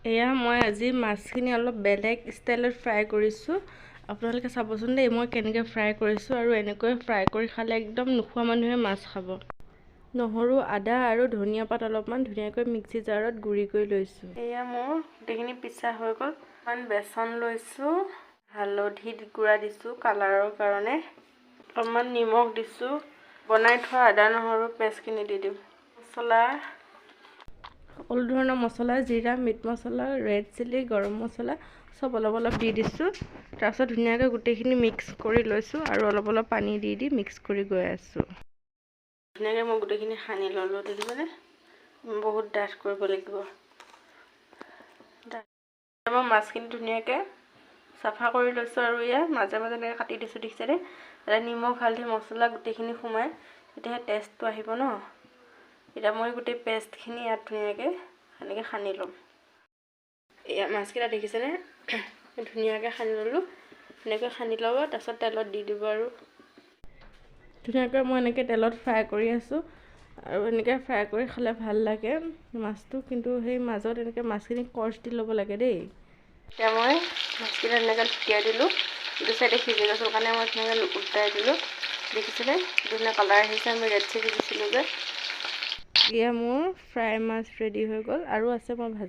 এয়া মই আজি মাছখিনি অলপ বেলেগ ষ্টাইলত ফ্ৰাই কৰিছোঁ। আপোনালোকে চাবচোন দেই মই কেনেকৈ ফ্ৰাই কৰিছোঁ, আৰু এনেকৈ ফ্ৰাই কৰি খালে একদম নোখোৱা মানুহে মাছ খাব। নহৰু, আদা আৰু ধনিয়া পাত অলপমান ধুনীয়াকৈ মিক্সি জাৰত গুড়ি কৰি লৈছোঁ। এয়া মোৰ গোটেইখিনি পিছা হৈ গ'ল। অকণমান বেচন লৈছোঁ, হালধি গুড়া দিছোঁ কালাৰৰ কাৰণে, অকণমান নিমখ দিছোঁ, বনাই থোৱা আদা নহৰু পেষ্টখিনি দি দিম, মছলা সকলো ধৰণৰ মছলা, জিৰা, মিট মছলা, ৰেড চিলি, গৰম মছলা চব অলপ অলপ দি দিছোঁ। তাৰপিছত ধুনীয়াকৈ গোটেইখিনি মিক্স কৰি লৈছোঁ আৰু অলপ অলপ পানী দি দি মিক্স কৰি গৈ আছোঁ। ধুনীয়াকৈ মই গোটেইখিনি সানি ল'লোঁ। দেখিবনে? বহুত ডাঠ কৰিব লাগিব। মই মাছখিনি ধুনীয়াকৈ চাফা কৰি লৈছোঁ আৰু ইয়াত মাজে মাজে এনেকৈ কাটি দিছোঁ। দেখিছেনে? তাতে নিমখ, হালধি, মছলা গোটেইখিনি সোমাই তেতিয়াহে টেষ্টটো আহিব ন। এতিয়া মই গোটেই পেষ্টখিনি ইয়াত ধুনীয়াকৈ এনেকৈ সানি ল'ম। এয়া মাছকেইটা দেখিছেনে? ধুনীয়াকৈ সানি ল'লোঁ। এনেকৈ সানি ল'ব, তাৰপিছত তেলত দি দিব আৰু ধুনীয়াকৈ মই এনেকৈ তেলত ফ্ৰাই কৰি আছোঁ। আৰু এনেকৈ ফ্ৰাই কৰি খালে ভাল লাগে মাছটো, কিন্তু সেই মাজত এনেকৈ মাছখিনি কৰ্চ দি ল'ব লাগে দেই। এতিয়া মই মাছকেইটা এনেকৈ লুটিয়াই দিলোঁ। ইটো চাইডে সিজি গৈছোঁ কাৰণে মই ধুনীয়াকৈ উল্টাই দিলোঁ। দেখিছেনে? ধুনীয়া কালাৰ আহিছে। আমি ৰেড চিলি দিছিলোঁ যে। এয়া মোৰ ফ্ৰাই মাছ ৰেডি হৈ গ'ল, আৰু আছে মই ভাজি